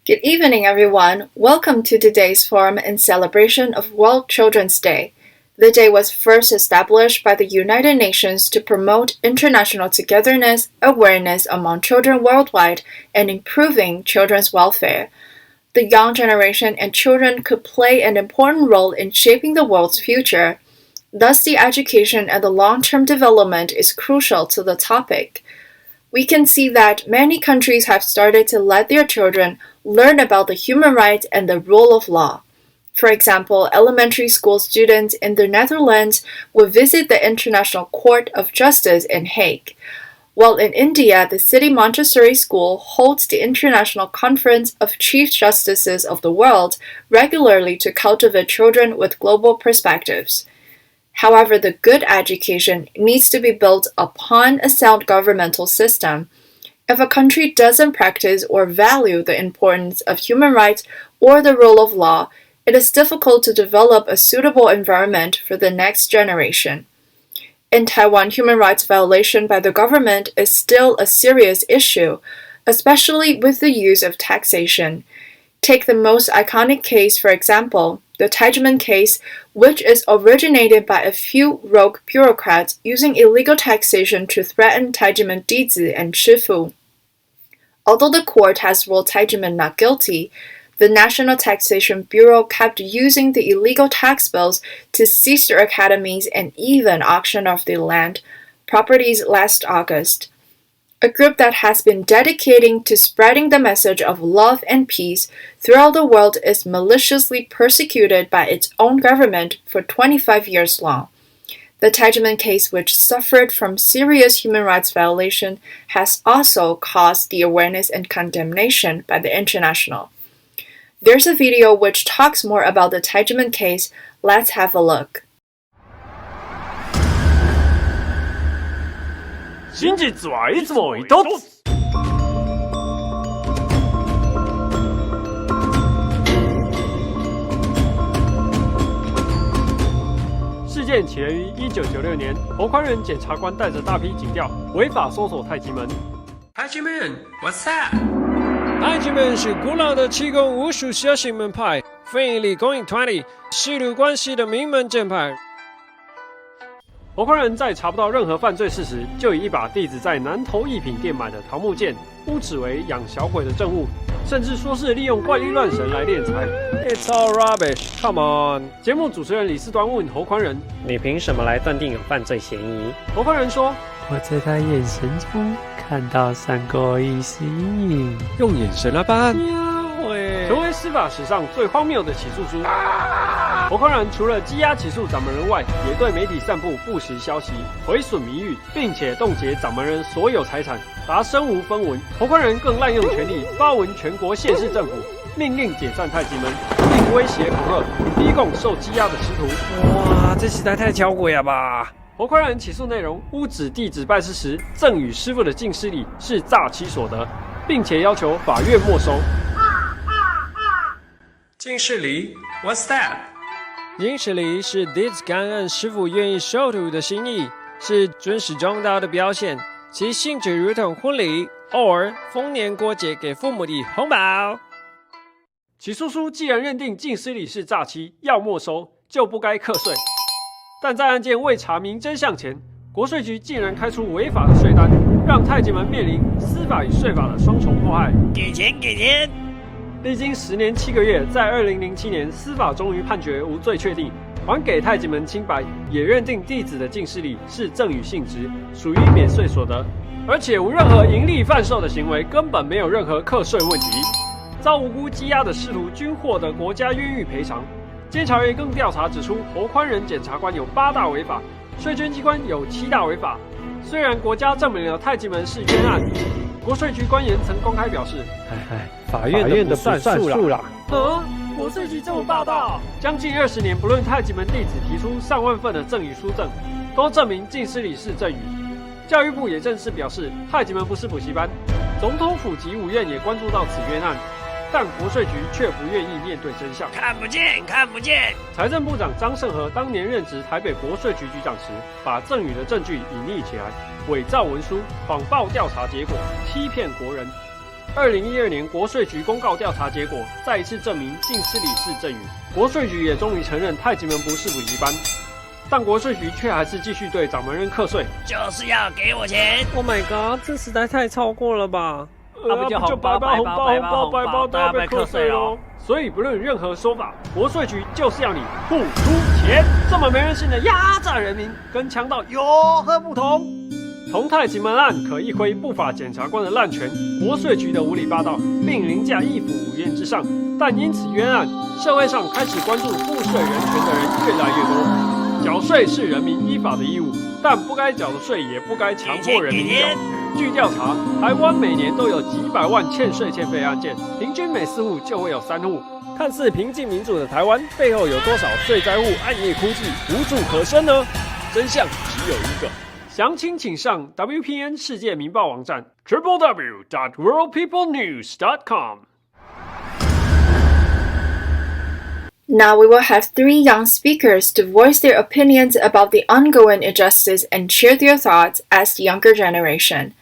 Good evening, everyone. Welcome to today's forum in celebration of World Children's Day. The day was first established by the United Nations to promote international togetherness, awareness among children worldwide, and improving children's welfare. The young generation and children could play an important role in shaping the world's future. Thus, the education and the long-term development is crucial to the topic. We can see that many countries have started to let their children learn about the human rights and the rule of law. For example, elementary school students in the Netherlands will visit the International Court of Justice in Hague, while in India, the City Montessori School holds the International Conference of Chief Justices of the World regularly to cultivate children with global perspectives. However, the good education needs to be built upon a sound governmental system. If a country doesn't practice or value the importance of human rights or the rule of law, it is difficult to develop a suitable environment for the next generation. In Taiwan, human rights violation by the government is still a serious issue, especially with the use of taxation. Take the most iconic case, for example, the Taiwan case, which is originated by a few rogue bureaucrats using illegal taxation to threaten Taiwan Dizi and Shifu. Although the court has ruled Taiwan not guilty, the National Taxation Bureau kept using the illegal tax bills to seize their academies and even auction off the land properties last August. A group that has been dedicating to spreading the message of love and peace throughout the world is maliciously persecuted by its own government for 25 years long. The Taiwan case, which suffered from serious human rights violation, has also caused the awareness and condemnation by the international. There's a video which talks more about the Taiwan case. Let's have a look. 信じつはいつも一つ。事件起源于1996年，侯宽仁检察官带着大批警调，违法搜索太极门。太极门 ，What's that？ 太极门是古老的气功武术修行门派，非营利公益团体，师徒关系的名门正派。侯宽仁在查不到任何犯罪事实，就以一把弟子在南投艺品店买的桃木剑，污指为养小鬼的证物，甚至说是利用怪力乱神来敛财。It's all rubbish. Come on. 节目主持人李四端问侯宽仁：“你凭什么来断定有犯罪嫌疑？”侯宽仁说：“我在他眼神中看到三国一心影，用眼神来办案。”成为司法史上最荒谬的起诉书。侯宽仁除了羁押起诉掌门人外，也对媒体散布不实消息，毁损名誉，并且冻结掌门人所有财产，达身无分文。侯宽仁更滥用权力，发文全国县市政府，命令解散太极门，并威胁恐吓，逼供受羁押的师徒。哇，这实在太巧诡了吧！侯宽仁起诉内容污指弟子拜师时赠与师傅的净师礼是诈欺所得，并且要求法院没收。净室礼 ，What's that？ 净室礼是弟子感恩师父愿意受徒的心意，是尊师重道的表现，其性质如同婚礼或逢年过节给父母的红包。起诉书既然认定净师礼是诈欺，要没收，就不该课税。但在案件未查明真相前，国税局竟然开出违法的税单，让太极门面临司法与税法的双重迫害。给钱给钱！历经10年7个月，在2007年，司法终于判决无罪确定，还给太极门清白，也认定弟子的净师礼是赠与性质，属于免税所得，而且无任何盈利贩售的行为，根本没有任何课税问题。遭无辜羁押的师徒均获得国家冤狱赔偿。监察院更调查指出，侯宽仁检察官有8大违法，税捐机关有7大违法。虽然国家证明了太极门是冤案，国税局官员曾公开表示：“法院的不算数啦。”国税局这么霸道！将近20年，不论太极门弟子提出上万份的赠与书证，都证明净师礼是赠与。教育部也正式表示，太极门不是补习班。总统府及五院也关注到此冤案，但国税局却不愿意面对真相。看不见，看不见。财政部长张胜和当年任职台北国税局局长时，把赠与的证据隐匿起来，伪造文书，谎报调查结果，欺骗国人。2012年国税局公告调查结果，再一次证明净失礼是赠与。国税局也终于承认太极门不是补习班，但国税局却还是继续对掌门人课税，就是要给我钱。 Oh my god， 这实在太超过了吧！不就白包红包，都要被课税咯。所以不论任何说法，国税局就是要你付出钱。这么没人性的压榨人民，跟强盗有何不同？同太极门案可一挥不法检察官的滥权，国税局的无理霸道，并凌驾一府五院之上。但因此冤案，社会上开始关注赋税人权的人越来越多。缴税是人民依法的义务，但不该缴的税也不该强迫人民缴。据调查，台湾每年都有几百万欠税欠费案件，平均每4户就会有3户。看似平静民主的台湾，背后有多少税灾户暗夜哭泣，无处可伸呢？真相只有一个。详情请上 WPN 世界民报网站 www.worldpeoplenews.com。 Now we will have 3 young speakers to voice their opinions about the ongoing injustice and share their thoughts as the younger generation.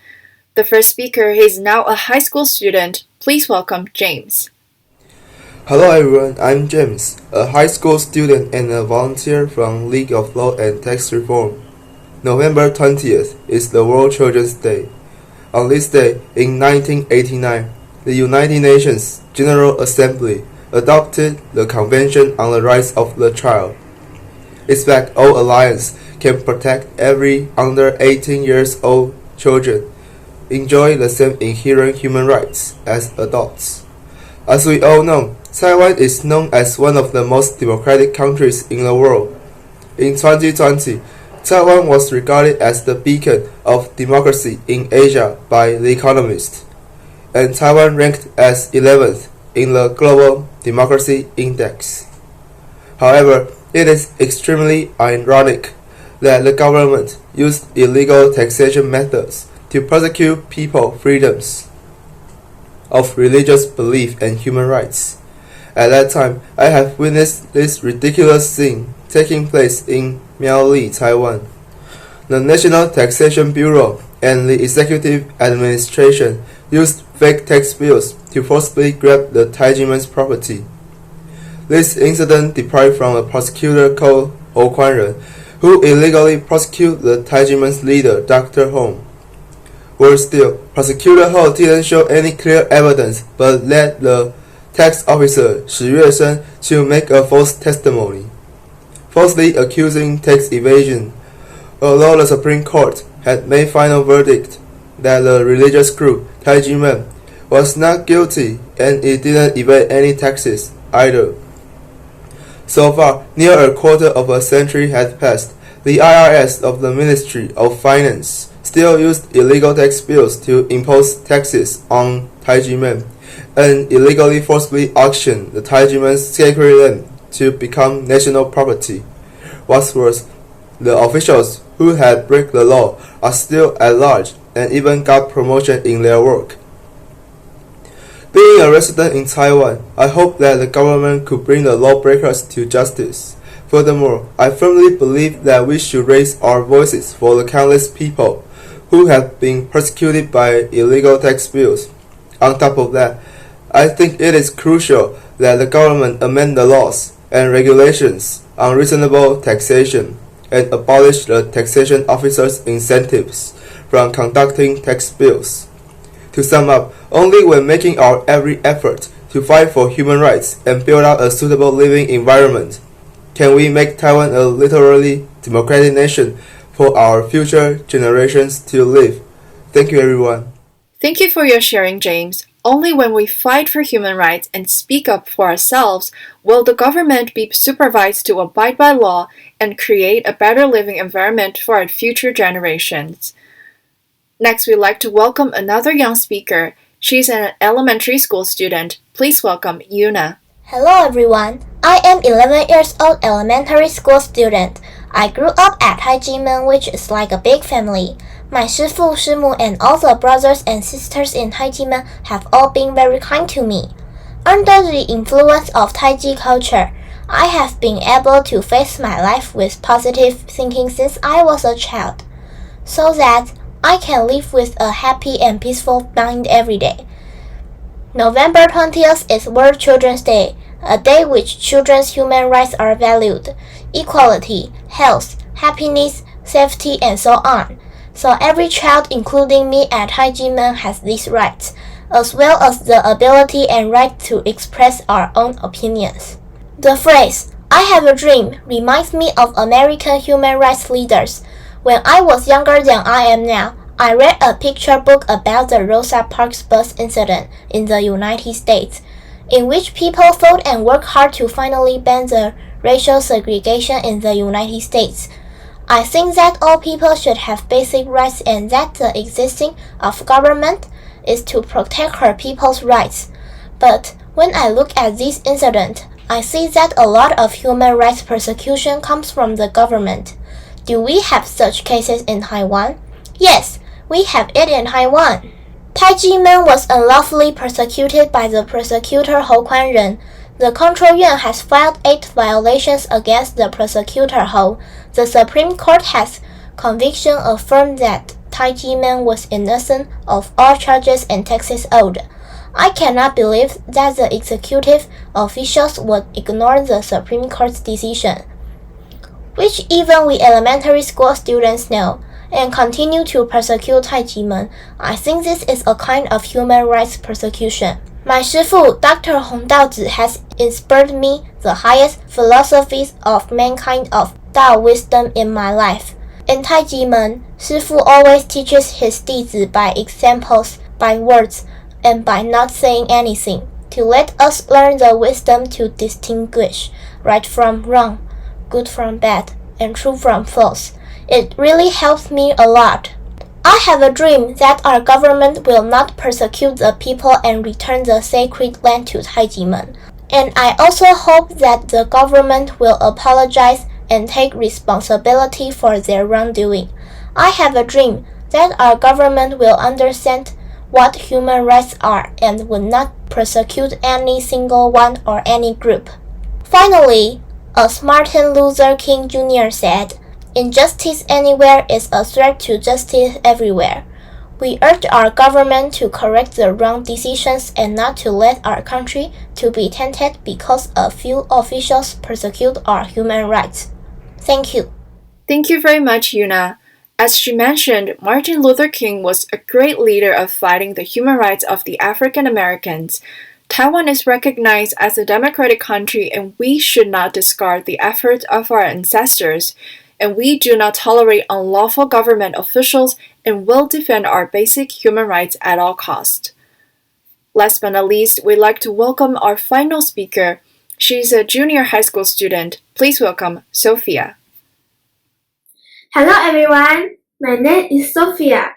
The first speaker is now a high school student. Please welcome James. Hello everyone, I'm James, a high school student and a volunteer from League of Law and Tax Reform. November 20th is the World Children's Day. On this day, in 1989, the United Nations General Assembly adopted the Convention on the Rights of the Child. It's that all alliance can protect every under 18 years old children enjoy the same inherent human rights as adults. As we all know, Taiwan is known as one of the most democratic countries in the world. In 2020, Taiwan was regarded as the beacon of democracy in Asia by The Economist, and Taiwan ranked as 11th in the Global Democracy Index. However, it is extremely ironic that the government used illegal taxation methods to persecute people's freedoms of religious belief and human rights. At that time, I have witnessed this ridiculous thing taking place in Miaoli, Taiwan. The National Taxation Bureau and the Executive Administration used fake tax bills to forcibly grab the Taijiman's property. This incident derived from a prosecutor called Ho Kwanren, who illegally prosecuted the Taijiman's leader, Dr. Hong. Worse still, Prosecutor Ho didn't show any clear evidence but led the tax officer Shi Yuesheng to make a false testimony, falsely accusing tax evasion, although the Supreme Court had made final verdict that the religious group Taijiman was not guilty and it didn't evade any taxes either. So far, near a quarter of a century had passed. The IRS of the Ministry of Finance still used illegal tax bills to impose taxes on Taijiman and illegally forcibly auctioned the Taijiman's sacred land to become national property. What's worse, the officials who had break the law are still at large and even got promotion in their work. Being a resident in Taiwan, I hope that the government could bring the lawbreakers to justice. Furthermore, I firmly believe that we should raise our voices for the countless people who have been persecuted by illegal tax bills. On top of that, I think it is crucial that the government amend the laws and regulations on reasonable taxation and abolish the taxation officers' incentives from conducting tax bills. To sum up, only when making our every effort to fight for human rights and build out a suitable living environment can we make Taiwan a literally democratic nation for our future generations to live. Thank you, everyone. Thank you for your sharing, James. Only when we fight for human rights and speak up for ourselves will the government be supervised to abide by law and create a better living environment for our future generations. Next, we'd like to welcome another young speaker. She's an elementary school student. Please welcome Yuna. Hello everyone. I am 11 years old elementary school student. I grew up at Taijimen, which is like a big family. My Shifu, Shimu, and all the brothers and sisters in Taijimen have all been very kind to me. Under the influence of Taiji culture, I have been able to face my life with positive thinking since I was a child, so that I can live with a happy and peaceful mind every day. November 20th is World Children's Day, a day which children's human rights are valued, equality, health, happiness, safety, and so on. So every child, including me at Taiwan, has these rights, as well as the ability and right to express our own opinions. The phrase, "I have a dream," reminds me of American human rights leaders. When I was younger than I am now, I read a picture book about the Rosa Parks bus incident in the United States, in which people fought and worked hard to finally ban the racial segregation in the United States. I think that all people should have basic rights and that the existing of government is to protect her people's rights. But when I look at this incident, I see that a lot of human rights persecution comes from the government. Do we have such cases in Taiwan? Yes, we have it in Taiwan. Taijimen was unlawfully persecuted by the prosecutor Hou Kuan-ren. The Control Yuan has filed 8 violations against the prosecutor Hou. The Supreme Court has conviction affirmed that Taijimen was innocent of all charges and taxes owed. I cannot believe that the executive officials would ignore the Supreme Court's decision, which even we elementary school students know, and continue to persecute Taijimen. I think this is a kind of human rights persecution. My Shifu, Dr. Hong Daozi, has inspired me the highest philosophies of mankind of Dao wisdom in my life. In Taijimen, Shifu always teaches his 弟子 by examples, by words, and by not saying anything, to let us learn the wisdom to distinguish right from wrong, good from bad, and true from false. It really helps me a lot. I have a dream that our government will not persecute the people and return the sacred land to Taijimen. And I also hope that the government will apologize and take responsibility for their wrongdoing. I have a dream that our government will understand what human rights are and will not persecute any single one or any group. Finally, as Martin Luther King Jr. said, "Injustice anywhere is a threat to justice everywhere." We urge our government to correct the wrong decisions and not to let our country to be tainted because a few officials persecute our human rights. Thank you. Thank you very much, Yuna. As she mentioned, Martin Luther King was a great leader of fighting the human rights of the African Americans. Taiwan is recognized as a democratic country, and we should not discard the efforts of our ancestors. And we do not tolerate unlawful government officials and will defend our basic human rights at all costs. Last but not least, we'd like to welcome our final speaker. She's a junior high school student. Please welcome Sophia. Hello everyone, my name is Sophia.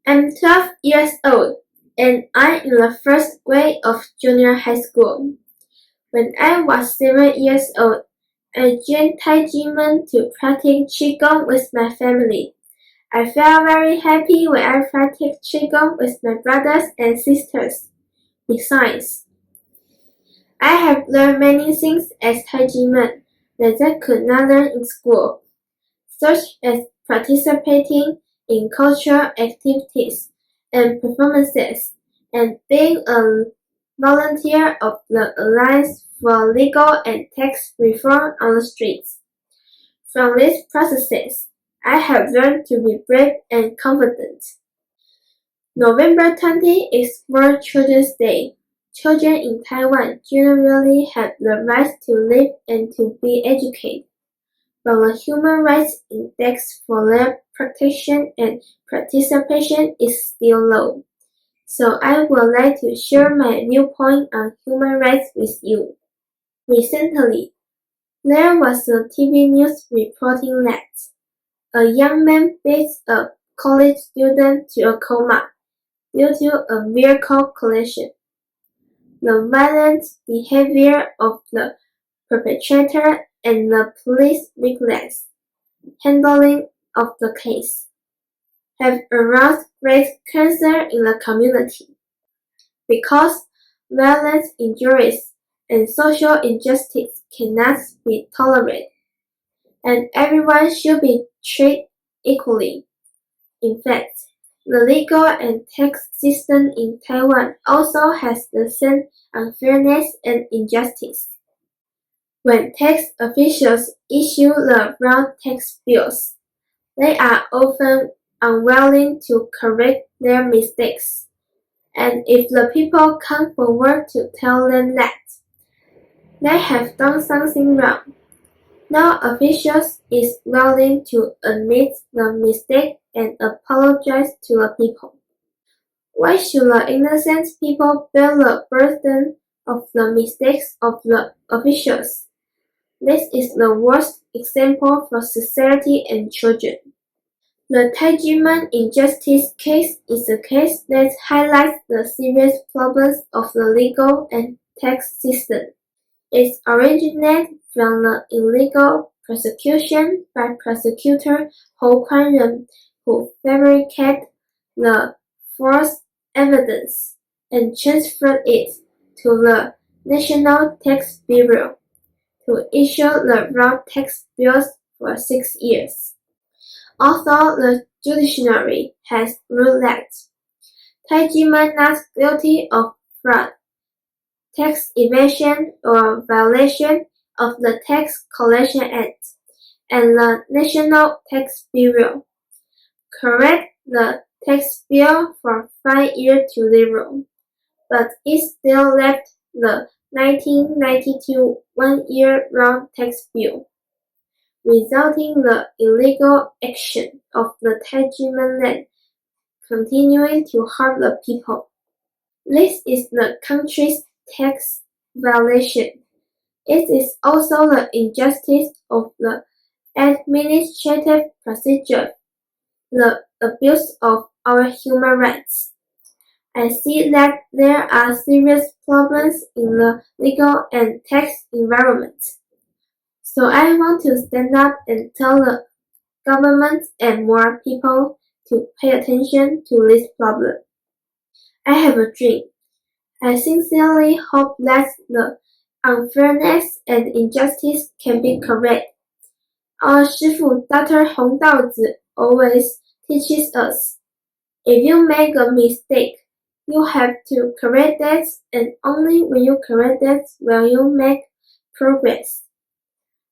I'm 12 years old and I'm in the first grade of junior high school. When I was 7 years old, I joined Taijimen to practice Qigong with my family. I felt very happy when I practiced Qigong with my brothers and sisters. Besides, I have learned many things at Taijimen that I could not learn in school, such as participating in cultural activities and performances, and being a volunteer of the Alliance for Legal and Tax Reform on the streets. From these processes, I have learned to be brave and confident. November 20 is World Children's Day. Children in Taiwan generally have the right to live and to be educated, but the Human Rights Index for their protection and participation is still low. So I would like to share my viewpoint on human rights with you. Recently, there was a TV news reporting that a young man beat a college student to a coma due to a vehicle collision. The violent behavior of the perpetrator and the police reckless handling of the case have aroused great concern in the community, because violent injuries and social injustice cannot be tolerated, and everyone should be treated equally. In fact, The legal and tax system in Taiwan also has the same unfairness and injustice. When tax officials issue the raw tax bills, they are often unwilling to correct their mistakes. And if the people come forward to tell them that they have done something wrong, no official is willing to admit the mistake and apologize to the people. Why should the innocent people bear the burden of the mistakes of the officials? This is the worst example for society and children. The Taiwan injustice case is a case that highlights the serious problems of the legal and tax system. It originates from the illegal prosecution by prosecutor Hou Kuan-ren, who fabricated the false evidence and transferred it to the National Tax Bureau to issue the raw tax bills for 6 years. Although the judiciary has ruled that Taiwan not guilty of fraud, tax evasion or violation of the Tax Collection Act, and the National Tax Bureau correct the tax bill from 5 years to 0, but it still left the 1992 one-year raw tax bill, resulting the illegal action of the Taiwan land continuing to harm the people. This is the country's tax violation. It is also the injustice of the administrative procedure, the abuse of our human rights. I see that there are serious problems in the legal and tax environment. So I want to stand up and tell the government and more people to pay attention to this problem. I have a dream. I sincerely hope that the unfairness and injustice can be corrected. Our Shifu Dr. Hong Daozi always teaches us, if you make a mistake, you have to correct that, and only when you correct that will you make progress.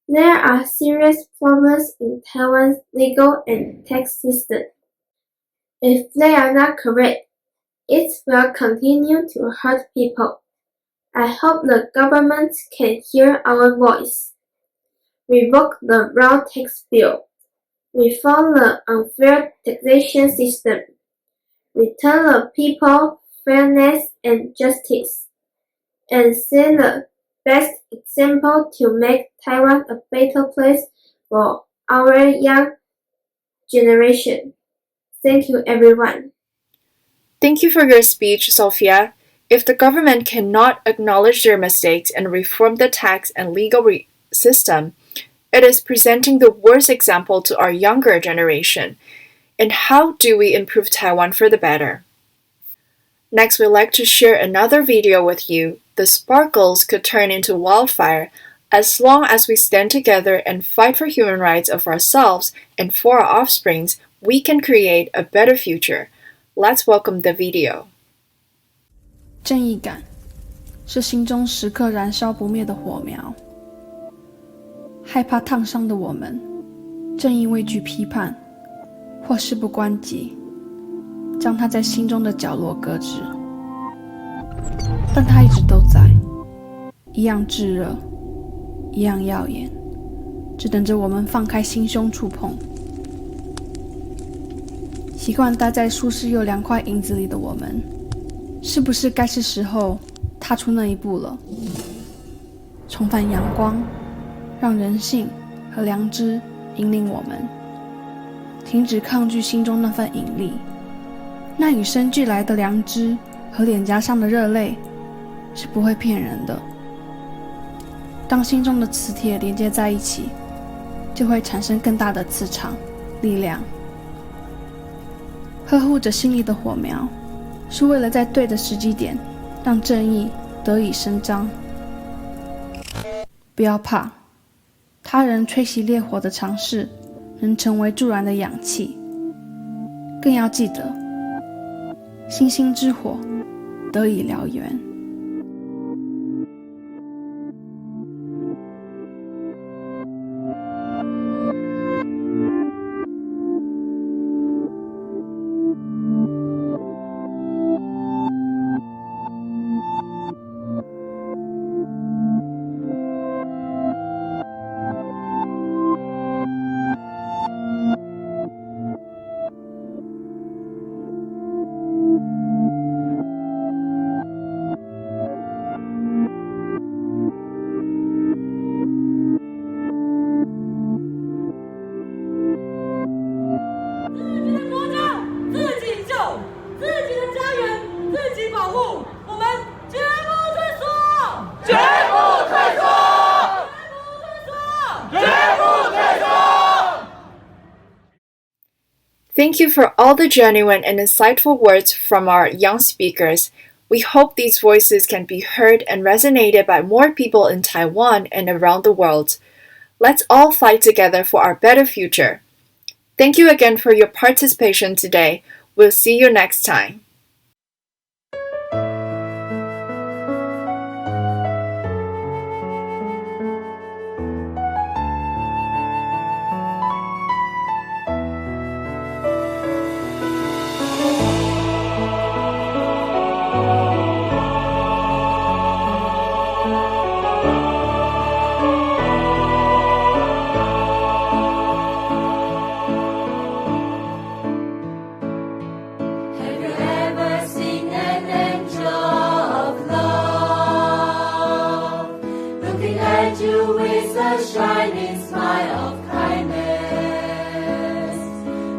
There are serious problems in Taiwan's legal and tax system. If they are not correct, it will continue to hurt people. I hope the government can hear our voice. Revoke the raw tax bill. Reform the unfair taxation system. Return the people fairness and justice. And set the best example to make Taiwan a better place for our young generation. Thank you, everyone. Thank you for your speech, Sophia. If the government cannot acknowledge their mistakes and reform the tax and legal system, it is presenting the worst example to our younger generation. And how do we improve Taiwan for the better? Next, we'd like to share another video with you. The sparkles could turn into wildfire as long as we stand together and fight for human rights of ourselves and for our offsprings. We can create a better future. Let's welcome the video. 正义感是心中时刻燃烧不灭的火苗。害怕烫伤的我们，正因畏惧批判或事不关己，将它在心中的角落搁置。但它一直都在，一样炙热，一样耀眼，只等着我们放开心胸触碰。习惯待在舒适又凉快影子里的我们，是不是该是时候踏出那一步了？重返阳光，让人性和良知引领我们，停止抗拒心中那份引力，那与生俱来的良知和脸颊上的热泪是不会骗人的。当心中的磁铁连接在一起，就会产生更大的磁场力量。呵护着心里的火苗，是为了在对的时机点让正义得以伸张。不要怕，他人吹熄烈火的尝试能成为助燃的氧气。更要记得，星星之火得以燎原。Thank you for all the genuine and insightful words from our young speakers. We hope these voices can be heard and resonated by more people in Taiwan and around the world. Let's all fight together for our better future. Thank you again for your participation today. We'll see you next time. Shining smile of kindness,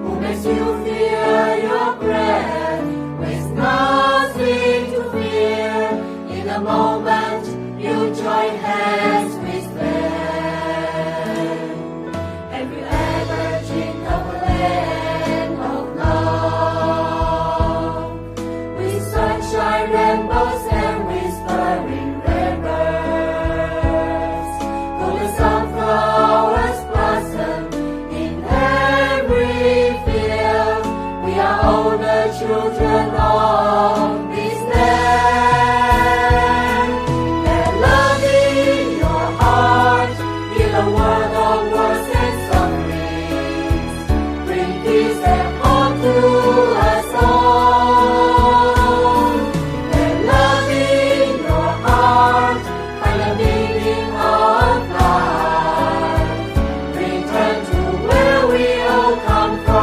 who makes you feel your breath with nothing to fear. In a moment, you join hands with them. Have you ever dreamed of a land of love, with sunshine, rainbows, and whispering rivers? Golden sunflowers blossom in every field. We are all the children of this land. Let love in your heart be the world of words and sufferings. Bring peace and hope to us all. Let love in your heart find the meaning of life. Return to where we all come from.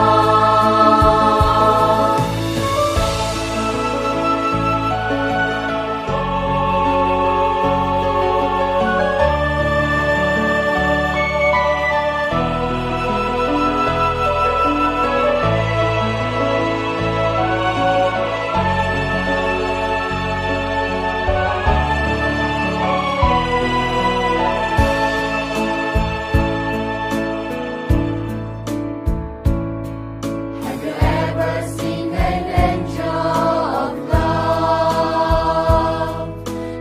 Have you ever seen an angel of love,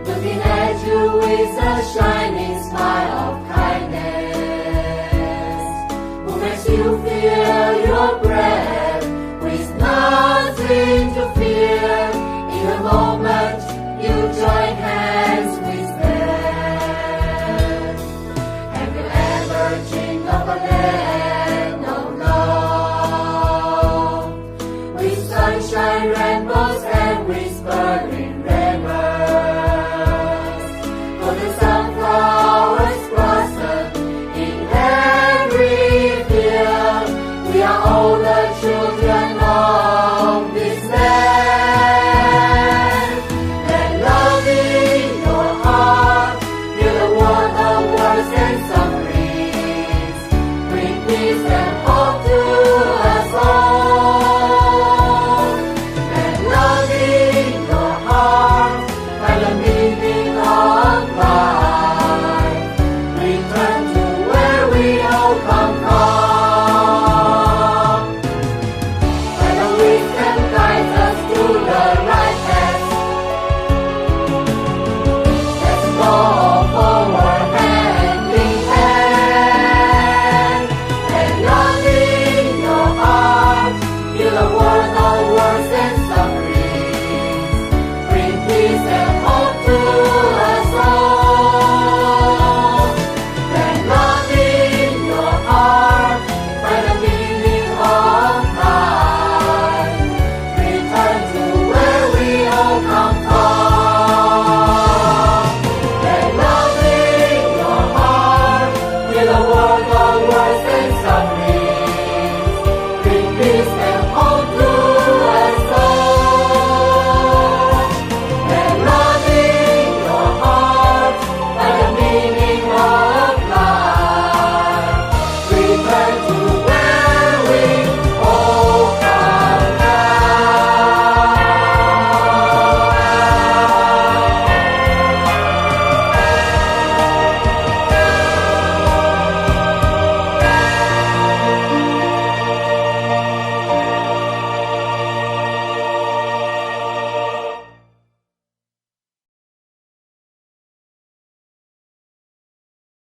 looking at you with a shining smile of kindness, who makes you feel your breath with nothing to fear? In a moment, you join hands with them. Have you ever dreamed of a land of love, with sunshine, rainbows, and whispering